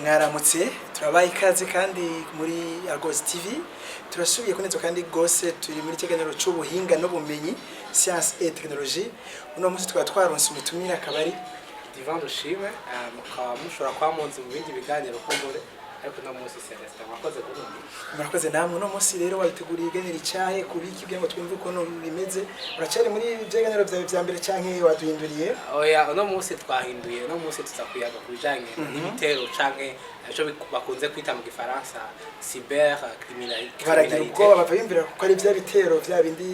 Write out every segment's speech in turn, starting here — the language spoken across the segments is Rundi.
mwaramutse turabaye ikaze kandi muri Argos TV turasubiye kuneza kandi gose turi muri kiganiro cy'ubuhinga n'ubumenyi science et technologie uno munsi twaronse umutumira akabari Divan Dushime mushobora kwamunze mu bindi biganiro kumbure ariko no munsi Celeste mwakoze kurundi murakoze namwe no munsi rero wabiteguriye iganiro cyahe kubiki byo ngo twumve uko no bimeze uracari muri byeganiro byawe bya mbere canke waduhinduriye oya no munsi twahinduye no munsi tuzakuyaga kubijanye n'ibitero canke cyo bakunze kwita mu gifaransa cyber criminalité baragira ubwoba bavimvira ko ari bya bitero bya bindi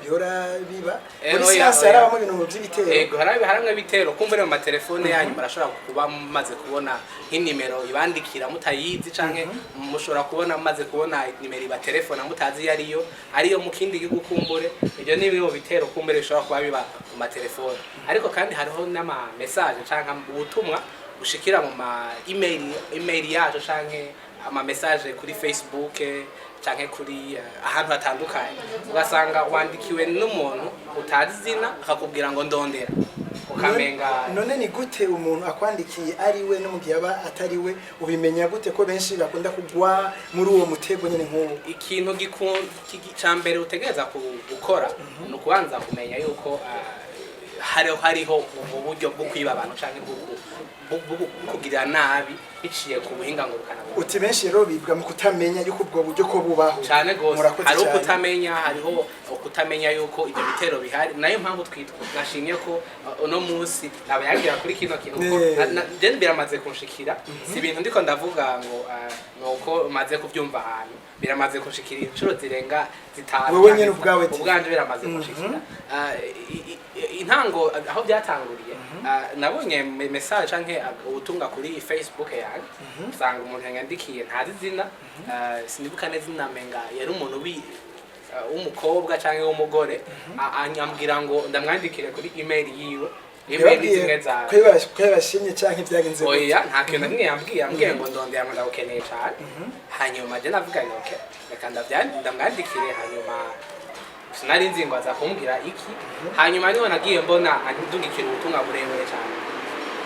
bihora biba muri siyansi harabamo ibintu by'ibitero yego haramwe bitero kumbure mu matelefone yanyu barashobora kuba maze kubona nk'inimero ibandikira mutayizi canke mushobora kubona maze kubona nimero iba telefone mutazi ariyo mu kindi gihugu kumbure ibyo ni bimwe mu bitero kumbure bishobora kuba biba mu matelefone ariko kandi hariho n'ama message canke ubutumwa ushikira mu ma email yacu canke ama message kuri Facebook canke kuri ahantu hatandukanye ugasanga wandikiwe n'umuntu utazi zina akakubwira ngo ndondera ukamenga none ni gute umuntu akwandikiye ari we no mugihe aba atari we ubimenya gute ko benshi bakunda kugwa muri uwo mutego nyene nk'uwo ikintu gicambere utegereza gukora no kubanza kumenya yuko hariho uburyo bwo kwiba abantu canke kugira nabi biciye ku buhinga ngurukana uti benshi rero bibwa mu kutamenya yuko ubwo buryo ko bubaho cyane gose hari ukutamenya hariho ukutamenya yuko ibyo bitero bihari nayo mpamvu twashimye ko uno munsi nabayagira kuri kino kintu ko je biramaze kunshikira si ibintu ndiko ndavuga ngo nuko maze kubyumva ahantu biramaze kunshikira inshuro zirenga zitanu wewe nyene ubwanje biramaze kunshikira intango aho byatanguriye nabonye message canke ubutumwa kuri Facebook yanjye usanga umuntu yandikiye ntazi zina sinibuka neza namenga yari umuntu w'umukobwa canke w'umugore anyambwira ngo ndamwandikire kuri email yiwe email zingeza kwebashimye canke byagenze oya nta kintu namwe yambwiye ngo ndondera ngo ndabukeneye cyane hanyuma je navuga ngo okay reka ndamwandikire hanyuma sinari nzi ngo aza kumbwira iki hanyuma niho nagiye mbona andungikira ubutumwa burebure cyane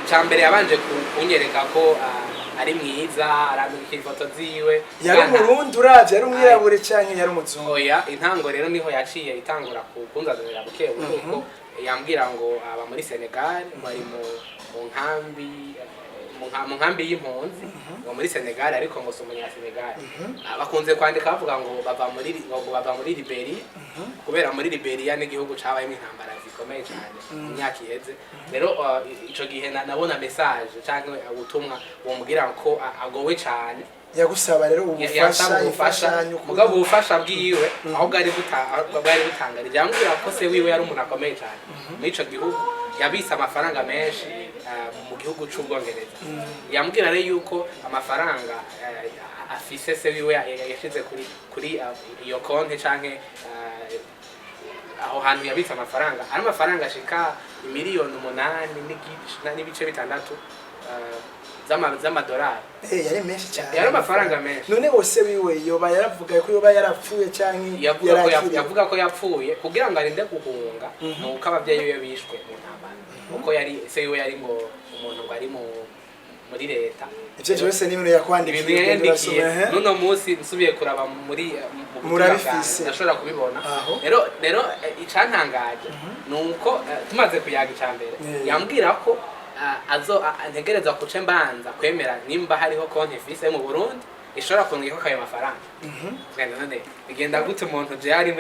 cyambere yabanje kunyereka ko ari mwiza arandungikira ifoto ziwe yari umurundi uravye yari umwirabure canke yari umuzungu oya intango rero niho yaciye itangura kunzanira buke kuko yambwira ngo aba muri Senegal bari mu nkambi y'impunzi ngo muri Senegal ariko ngo sumunya Senegal bakunze kwandika bavuga ngo bava muri Liberia kubera muri Liberia n'igihugu cabayemo intambara zikomeye cyane imyaka iheze rero ico gihe nabona message canke ubutumwa bumubwira ko agowe cyane yagusaba rero ubufasha mugabo ubufasha bwiwe aho bwari butangarije yambwira ko se wiwe yari umuntu akomeye cyane muri ico gihugu yabise amafaranga menshi mu gihugu cy'Ubwongereza yambwira rero yuko amafaranga afise se wiwe yashize kuri iyo konti canke aho hantu yabitse amafaranga ari amafaranga ashika miliyoni 8 n'ibice bitandatu z'amadolari yari menshi cyane yari amafaranga menshi none wose wiwe yoba yaravuga ko yoba yarapfuye canke yavuga ko yapfuye kugira ngo arinde guhunga nuko abavyeyi biwe bishwe mu ntambara uko yari se wiwe yari ngo umuntu ngo ari muri leta ivyo byose ni ibintu yakwandikiye nuno munsi nsubiye kuraba muri murabifise ndashobora kubibona rero icantangaje nuko tumaze kuyaga icambere yambwira ko ntegereza kuce mbanza kwemera nimba hariho konti ifise mu Burundi ishobora kungika kayo mafaranga none bigenda gute umuntu je ari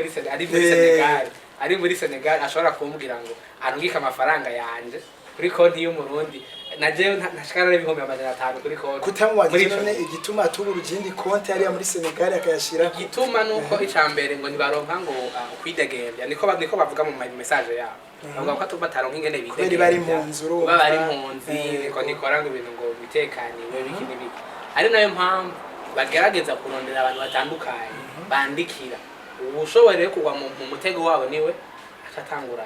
muri Senegal ashobora kumbwira ngo arungika amafaranga yanje kuri konti y'umurundi naje ntashikana n'ibihumbi 500 kuri konti kutamwaje none igituma atubura igindi konti ari muri Senegal akayashira igituma nuko icambere ngo nibaronka ngo kwidegembya niko bavuga mu message yabo bavuga ko bataronka ingene bidegembya bari impunzi bari impunzi niko nikora ngo ibintu ngo bitekaniwe biki n'ibiki ari nayo mpamvu bagerageza kurondera abantu batandukanye bandikira ubushoboreye kugwa mu mutego wabo niwe atangura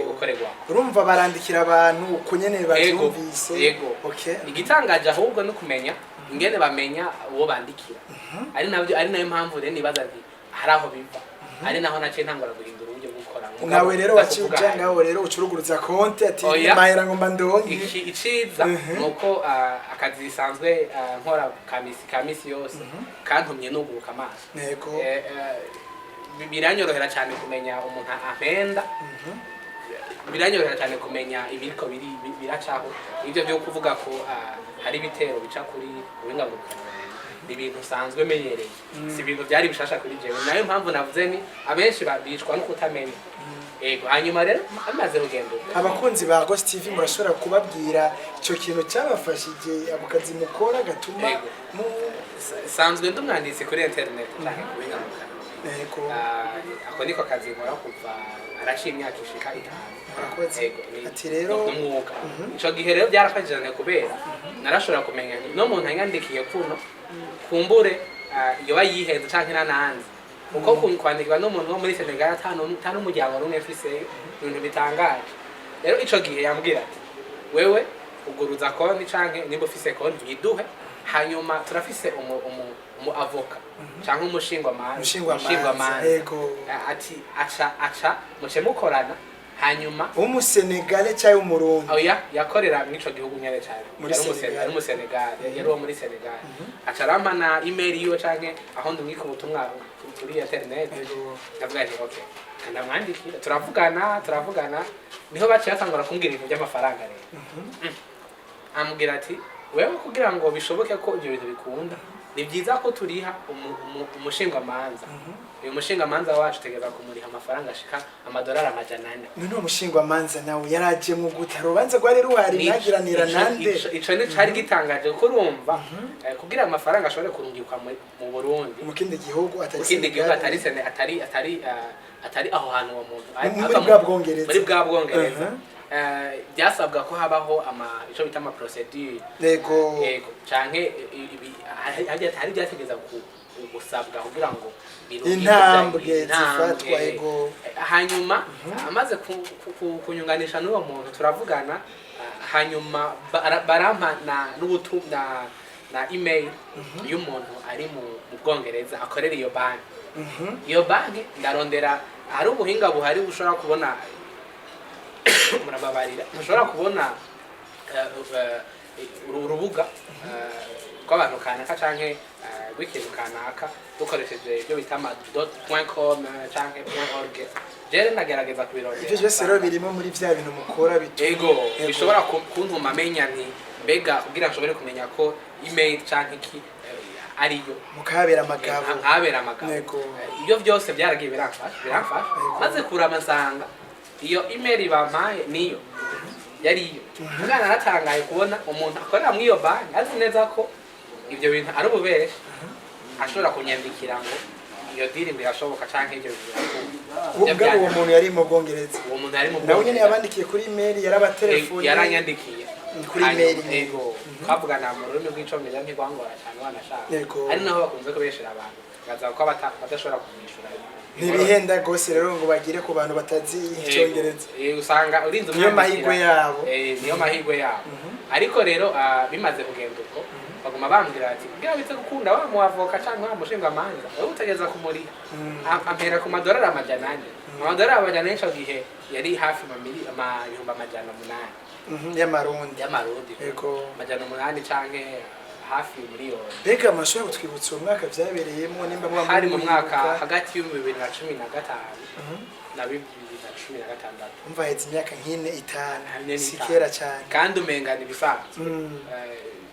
gukorerwa urumva barandikira abantu uko nyene bavyumvise okay igitangaje ahubwo no kumenya ingene bamenya uwo bandikira ari nayo mpamvu rero nibaza nti haraho biva ari naho nace ntangura guhindura uburyo gukora nawe rero waciye ngaho rero ucuruguruza konti ati mahera ngo mbandonke iciza nuko akazi bisanzwe nkora kamisi yose kantumye nuguruka amaso yego biranyorohera cyane kumenya umuntu ampenda biranyorohera cyane kumenya ibiriko biracaho ibyo byo kuvuga ko hari ibitero bica kuri ubingangurukana ibintu usanzwe menyereye si ibintu byari bishasha kuri jewe nayo mpamvu navuze ni abenshi babicwa no kutamenya ego hanyuma rero amaze rugendo abakunzi ba Ghost TV murashobora kubabwira icyo kintu cyabafashije ako kazi mukora gatuma sanzwe ndumwanditse kuri internet cyane kubingangurukana ego ako niko kazi nkora kuva araciye imyaka ishika 5 murakoze ati rero umwuga ico gihe rero byarafashije kubera narashobora kumenya no muntu yandikiye kuno kumbure iyo bayihenze canke nananze uko kwandikwa n'umuntu wo muri Senegal atanu umuryango rumwe fise ibintu bitangaje rero ico gihe yambwira ati wewe uguruza konti canke nimba ufise konti yiduhe hanyuma turafise umu avoka canke umushingwamanza yego ati aca muce mukorana hanyuma umusenegale cyangwa umurundi oya yakorera mwico gihugu nyane cyane ari mu Senegal yari wo muri Senegal aca arampana email yiwe canke aho ndumwika ubutumwa kuri internet ndavuga nti okay kanda mwandikira turavugana niho baciye atangura kumbwira ibintu by'amafaranga rero ambwira ati wewe kugira ngo bishoboke ko ibyo bintu bikunda ni byiza ko turiha umushingwamanza uyu mushingwamanza wacu tegeza kumuriha amafaranga ashika $400 none umushingwamanza nawe yaraje mu gutarobanza gwa rero wari nagiranira nande ico ni cari gitangaje ko urumva kugira amafaranga ashobore kurungikwa mu Burundi mu kindi gihugu atari aho hantu wa muntu muri bwa Bwongereza byasabwa ko habaho ico bita ama procedure yego canke hari byategeza gusabwa kugira ngo intambwe zifatwa yego hanyuma amaze kunyunganisha n'uwo muntu turavugana hanyuma barampa n'ubutumwa na email y'umuntu ari mu Bwongereza akorera iyo banki ndarondera hari ubuhinga buhari bushobora kubona murababarira mushobora kubona urubuga rw'abantu kanaka canke rw'ikintu kanaka dukoresheje ibyo bita .com canke .org jere nagerageza kubirondera ivyo byose rero birimo muri vya bintu mukora bitego bishobora kuntuma amenya nti mbega kugira nshobore kumenya ko email canke ki ariyo mukabera amagabo ibyo byose byaragiye biramfasha maze kurama nsanga iyo email bampaye niyo yariyo mwana naratangaye kubona umuntu akorera muri iyo banki azi neza ko ibyo bintu ari ububeshe ashobora kunyandikira ngo iyo deal birashoboka canke ibyo ubwo uwo muntu yari mu Bwongereza nawe nyene yabandikiye kuri email yarabatelefone yaranyandikiye kuri email yego twavugana mu rurimi rw'icongereza ntigwangora cyane wanashaka ari naho bakunze kubeshera abantu baza ko badashobora kumwishura ntibihenda gose rero ngo bagire ku bantu batazi icongereza usanga urinze niyo mahigwe yabo ariko rero bimaze kugenda uko baguma bambwira ati kugira bitse gukunda wa muavoka cyangwa wa mushingwamanza wowe utegeza kumuriha ampera ku $400 $400 ico gihe yari hafi $800 y'amarundi yego $800 canke hafi miliyoni bega amashuri gutwibutsa umwaka byabereyemo nimba hari mu mwaka hagati y'u 2015 na 2016 umva heze imyaka nk'ine 5 sikera cyane kandi umenga ni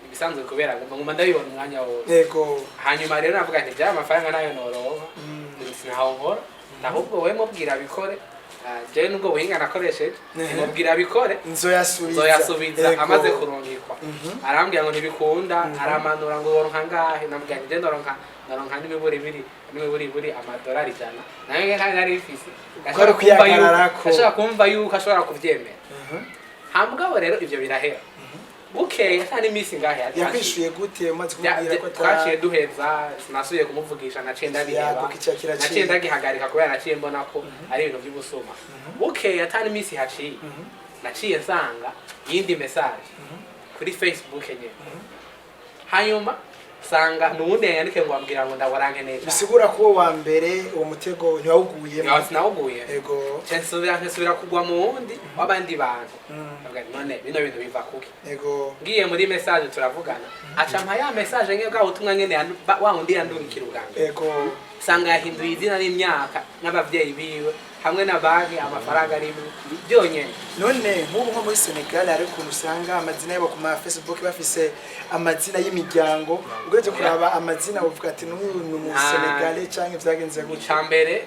bisanzwe kubera ngoma ndabibona umwanya wose yego hanyuma rero navuga nti bya amafaranga nayo noronka sinaho nkora ahubwo we mubwira bikore jewe nubwo buhinga nakoresheje mubwira bikore nzoyasubiza amaze kurungikwa arambwira ngo ntibikunda aramanura ngo woronka ngahe nabwira nti je noronka n'imiburi $100 nayo nari ifise ashobora kumva yuko ashobora kuvyemera hambwa rero ivyo birahera bukeye nta n'imisi ngahe yakwishuye gute umaze kumubwira ko twaciye duheza sinasubiye kumuvugisha naciye ndagihagarika kubera naciye mbona ko ari ibintu by'ubusuma bukeye ata n'imisi haciye naciye nsanga yindi message kuri Facebook nyene hanyuma sanga nuwundi yandike ngo ambwira ngo ndawaranke neza bisigura ko uwo wa mbere uwo mutego ntiwawuguyemo sinawuguye yego nsubira kugwa mu wundi w'abandi bantu none bino bintu biva kuki yego ngiye muri message turavugana aca mpa ya message nke bwa butumwa nyene wa wundi yandungikira ubwanjye yego sanga yahinduye izina n'imyaka n'abavyeyi biwe hamwe na banki amafaranga ari byonyene none nk'ubu nko muri Senegal hari ukuntu usanga amazina yabo ku ma Facebook bafise amazina y'imiryango ugeje kuraba amazina uvuga ati n'uyu ni mu Senegal canke vyagenze gute icambere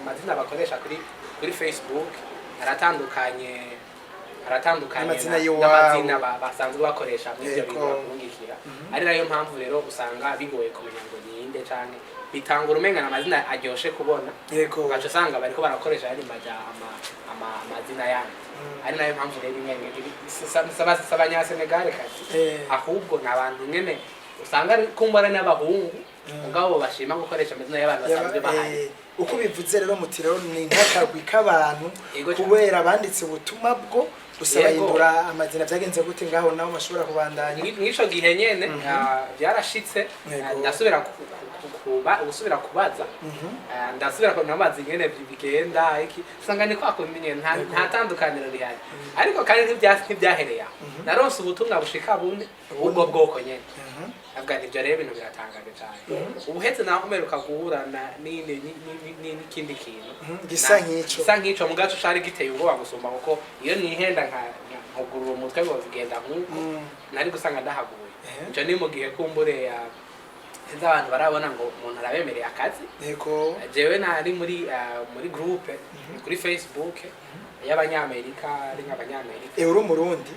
amazina bakoresha kuri Facebook aratandukanye n'amazina basanzwe bakoresha muri ibyo bintu bakungikira ari nayo mpamvu rero usanga bigoye kumenya ngo ninde canke bitanga urumengana amazina aryoshe kubona yego ugaca usanga bariko barakoresha yari amazina yanyu ari nayo mpamvu rero imwe s'abanyasenegal kati ahubwo ni abantu nyene usanga kumbara n'abahungu ubwabo bashima gukoresha amazina y'abantu basanzwe bahari uko bivuze rero muti rero ni nk'akagwi k'abantu kubera banditse ubutumwa bwo gusa bahindura amazina byagenze gute ngaho naho bashobora kubandanya nk'ico gihe nyene byarashitse ndasubira gusubira kubaza ndasubira ko namazi nyene bigenda iki usanga ni kwa kumenye nta tandukaniro rihari ariko kandi ntibyahereye naronse ubutumwa bushika bune ubwo bwoko nyene abwa nivyo rero ibintu biratangaje cyane ubuhetse naho umeruka guhura n'ikindi kintu gisa nk'ico mu gace cari giteye ubwoba gusumba kuko iyo nihenda nkugurura umutwe ngo zigenda nk'uko nari gusanga ndahaguye ico ni mu gihe kumbure sinzi abantu barabona ngo umuntu arabemereye akazi yego jewe nari muri groupe kuri Facebook y'abanyamerika ari nk'abanyamerika uri umurundi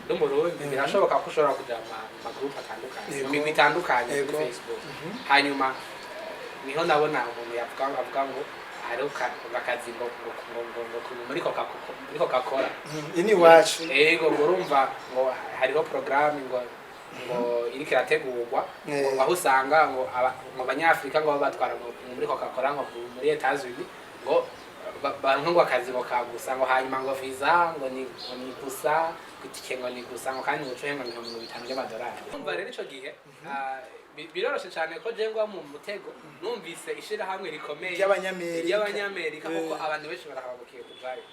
birashoboka ko ushobora kuja mu groupe atandukanye mu migwi itandukanye kuri Facebook hanyuma niho nabona umuntu avuga ngo hariho akazi ngo muri Coca-Cola ini wacu yego urumva ngo hariho programme ngo iriko irategurwa aho usanga ngo abanyafrika ngo batwara muri Coca-Cola ngo muri Etats-Unis ngo ngo akazi ngo kagusa ngo hanyuma ngo visa ngo ni gusa itike ngo ni gusa ngo kandi ngo cuhe ngo $500 by'amadolari umva rero ico gihe biroroshe cyane ko je ngwa mu mutego numvise ishira hamwe rikomeye y'abanyamerika kuko abantu benshi barahabukiye kujayo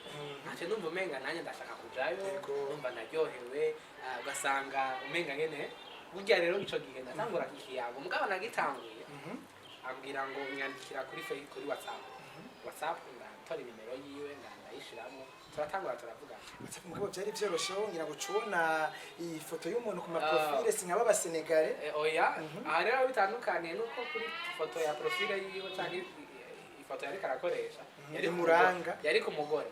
ntace numva umenga nanye ndashaka kujayo numva naryohewe ugasanga umenga nyene burya rero ico gihe ndatangura ikiyago mugabo nagitanguye ambwira ngo nyandikira kuri WhatsApp ndatora nimero yiwe ndayishiramo turatangura turavuga mugabo byari byoroshe ngira ngo cubona iyi foto y'umuntu ku ma profile sinkaba abasenegale oya aha rero bitandukaniye nuko kuri foto ya profile yiwe canke ifoto yari karakoresha yari muranga yari ku mugore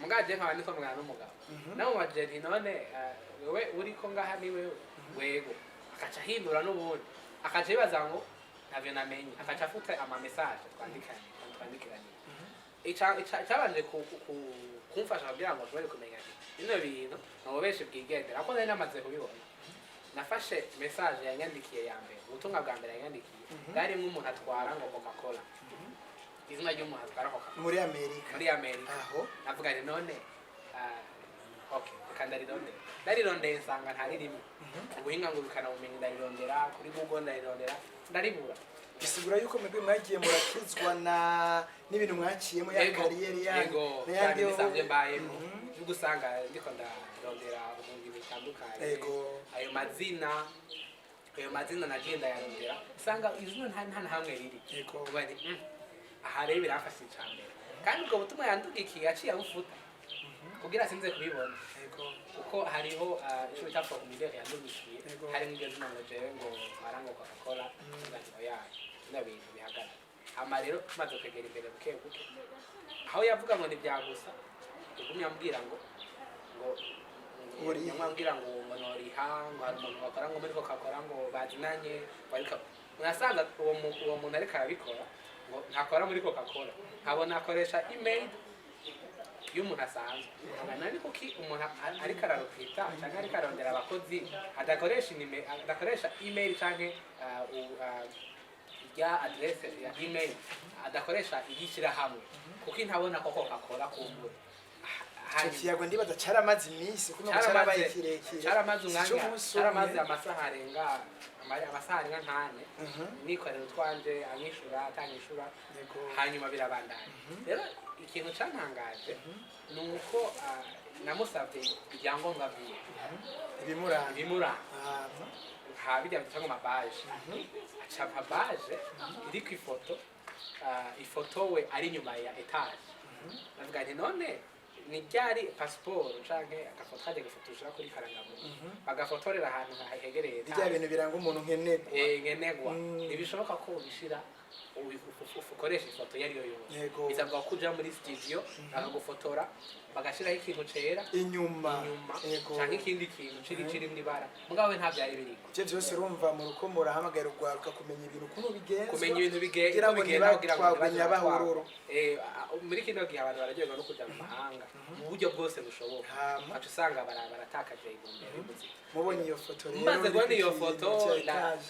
mugaje nkaba niko mwana n'umugabo naho wajeri none wewe uri ko ngaha ni wewe wego akaca hindura n'ubundi akaca bibaza ngo ntavyo namenye akaca afuta ama message twandikiranye icabanje kumfasha kugira ngo ashobore kumenya bino bintu nabo benshi bwigendera ako nari namaze kubibona nafashe message yanyandikiye ya mbere ubutumwa bwa mbere yanyandikiye bwarimwe umuntu atwara ngo Coca-Cola izina ry'umuntu atwara Coca-Cola muri Amerika aho navuga nti none okay ndarirondeye nsanga ntari rimwe ubuhinga ngo bikanabumenye ndarirondera kuri Google ndarirondera ndaribura bisigura yuko mwebwe mwagiye murakizwa n'ibintu mwaciyemo ya kariyeri yanyu n'ayandi bisanzwe mbayemo ugusanga ndiko ndarondera ibintu bitandukanye ayo mazina nagenda yarondera usanga izina nta hamwe riri bari aha rero birafashe cyane kandi ubwo butumwa yandugikiye aciye abufuta kugira sinze kubibona kuko hariho icyo bita formulaire yandugikiye hari n'igezina ngo jewe ngo marango Coca-Cola ngati yayo n'abintu bihagara ama rero tumaze kwegera imbere buke aho yavuga ngo ni byagusa tugumya ambwira ngo uri mwambwira ngo noriha ngo hari umuntu bakora ngo muri Coca-Cola ngo bazinanye bariko unasanga uwo muntu ariko arabikora ngo ntakora muri Coca-Cola nkabona akoresha email y'umuntu asanzwe nani kuki umuntu ariko ararupita cyangwa ariko arondera abakozi adakoresha email canke ya adresse ya email adakoresha igishira hamwe kuko ntabona ko Coca-Cola kumbura icyo kiyago ndibaza caramaze iminsi kuko cyarabaye kirekire cyaramaze umwanya cyaramaze amasaha arenga nkane nikorera utwanje anyishura atanyishura hanyuma birabandanya rero ikintu cyantangaje ni uko namusabye ibyangombwa byiwe ibimuranga bijya bitanga amabaje acapa baje iri ku ifoto we ari inyuma ya etaje navuga nti none ni ryari pasiporo canke agafoto kaje gafotoshira kuri karangamuntu bagafotorera ahantu hegereye bya bintu biranga umuntu nkenegwa ntibishoboka ko ubishira ukoresha ifoto yariyo yose bisabwa kuja muri studio bakagufotora bagashiraho ikintu cera inyuma canke ikindi kintu kiri mwibara mugabo nta byari biriko je byose urumva mu ruko murahamagara urwaruka kumenya ibintu kuno bigenza kumenya ibintu bigenda kugira ngo abanyabahururu muri kino gihe abantu bararyoherwa no kuja mu mahanga mu buryo bwose bushoboka aca usanga baratakaje intumbero y'ubuzima mubonye iyo foto rero maze kubona iyo foto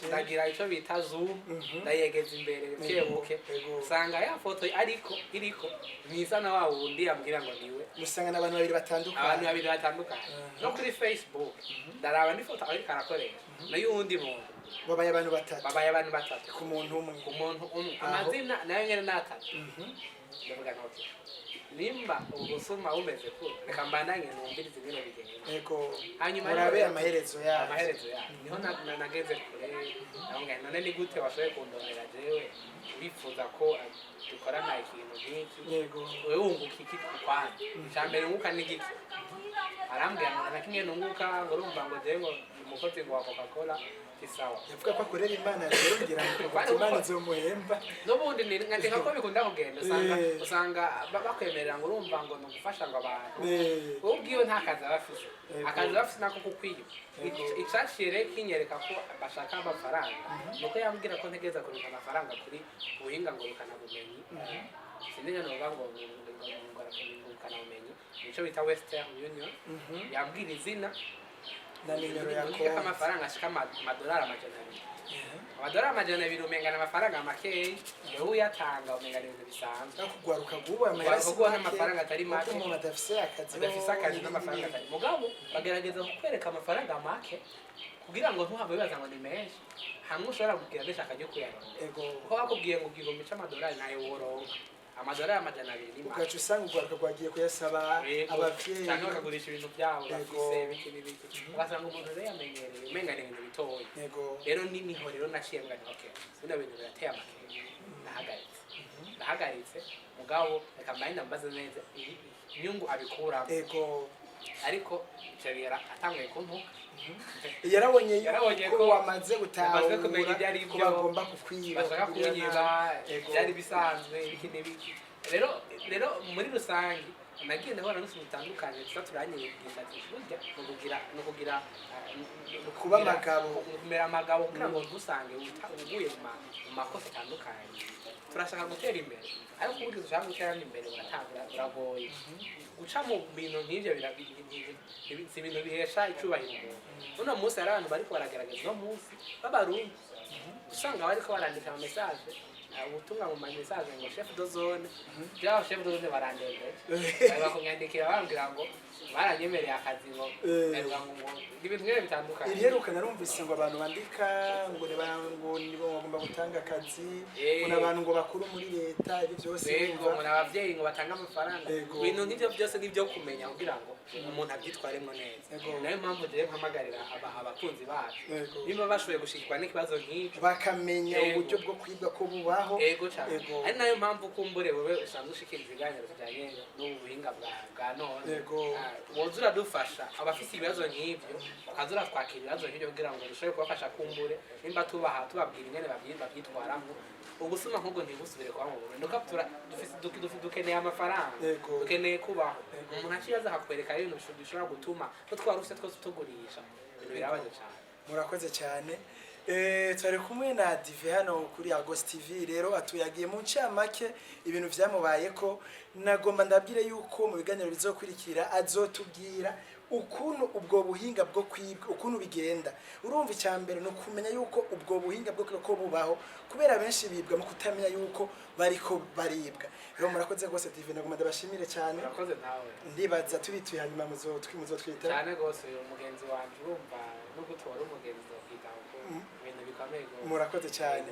ndagira ico bita zoom ndayegeza imbere buke usanga ya foto iriko nisa na wa wundi yambwira ngo niwe musanga n'abantu babiri batandukanye no kuri Facebook ndaraba ndi foto ariko arakoresha nayo uwundi muntu babaye abantu batatu ku muntu umwe amazina nayo nyene natatu ndavuga noti nimba ubusuma bumeze ko reka mbandanye numvirize ibintu bigenda hanyuma murabe amaherezo ya niho nageze kure none ni gute washoboye kundonera jewe bifuza ko dukorana ikintu nk'iki wewe wunguka iki kwanje icyambere nunguka n'igiki arambwira ngo na kimwe nunguka ngo urumva ngo jewe ngo umukozi ngo wa Coca-Cola isawa yavuga ko akorera Imana rero ngira ngo Imana izomuhemba n'ubundi nkandika ko bikunda kugenda usanga bakwemerera ngo urumva ngo nugufasha ngo abantu ubwiyo nta kazi bafise akazi bafise nako kukwiyo icashire kinyereka ko bashaka amafaranga nuko yambwira ko ntegeza kurinda amafaranga kuri ubuhinga ngo rukana bumenyi sinenya no bango ngora bumenyi nico bita Western Union yambwira izina na nimero yako amafaranga ashika amadolari amajana abiri umengana amafaranga makeyi yewe uyatanga umengana ibintu bisanzwe kugwaruka gubo amafaranga atari make umuntu adafise akazi n'amafaranga atari mugabo bagerageza kukwereka amafaranga make kugira ngo ntuhave bibaza ngo ni menshi hamwe ushobora kugira benshi akajya kuyaronda kuko bakubwiye ngo igihumbi c'amadolari nayo woronka amadolari amajana abiri ni ugaca usanga urwaruka rwagiye kuyasaba abavyeyi cyangwa bakagurisha ibintu byabo bafise biki n'ibiki ugasanga umuntu rero yamenyereye umenga ni ibintu bitoya rero niho rero naciye mbwa okay bino bintu birateye amakere ndahagaritse mugabo reka mbayina mbaze neza inyungu abikuramo ariko cyabira atanguye kuntuka yarabonye ko wamaze gutahura kumenya ibyo ari byo bagomba kukwiba bashaka kunyiba byari bisanzwe iki n'ibiki rero muri rusange nagiye ndabona n'utuntu dutandukanye tuza turanyigisha burya no kugira kuba amagabo kugira ngo ntusange uguye mu makosa atandukanye turashaka gutera imbere ariko uburyo dushaka gutera imbere uragoye guca mu bintu nk'ibyo si ibintu bihesha icubahiro umuntu uno munsi hari abantu bariko baragerageza uno munsi b'abarundi usanga bariko barandika ama message ubutumwa mu message ngo chef de zone byaba chef de zone barandege bakunyandikira bambwira ngo baranyemereye akazi ngo ibintu nk'ibyo bitandukanye iriheruka narumvise ngo abantu bandika ngo nibo bagomba gutanga akazi ngo abantu ngo bakuru muri leta ibi byose ngo abavyeyi ngo batanga amafaranga ibintu nk'ibyo byose nibyo kumenya kugira ngo umuntu abyitwaremo neza nayo mpamvu je mpamagarira abakunzi bacu niba bashoboye gushikwa n'ikibazo nk'icyo bakamenya uburyo bwo kwibwa ko bubaho ari nayo mpamvu kumbure wewe usanzwe ushikira ibiganiro bijanye n'ubuhinga bwa none woza uradufasha abafite ibibazo nk'ibyo ukaza uratwakira ibibazo nk'ibyo kugira ngo dushobore kubafasha kumbure nimba tubabwira ingene babyitwaramo ubusuma nk'ubwo ntibusubire kwa mu Burundi dukeneye amafaranga dukeneye kubaho umuntu akibaza akakwereka ibintu bishobora gutuma twaruse twose tugurisha ibintu birabaje cyane murakoze cyane twari kumwe na Dive hano kuri Agos TV rero atuyagiye mu ncamake ibintu vyamubaye ko nagomba ndabwire yuko mu biganiro bizokurikira azotubwira ukuntu ubwo buhinga bwo kwibwa ukuntu bigenda urumva icyambere no kumenya yuko ubwo buhinga bwo ko bubaho kubera benshi bibwa mu kutamenya yuko bariko baribwa rero murakoze gose TV naguma ndabashimire cyane murakoze nawe ndibaza tubituye hanyuma muzotwita cyane gose uyu mugenzi wanje urumva no gutora umugenzi zo kwita uko ibintu bikomeye murakoze cyane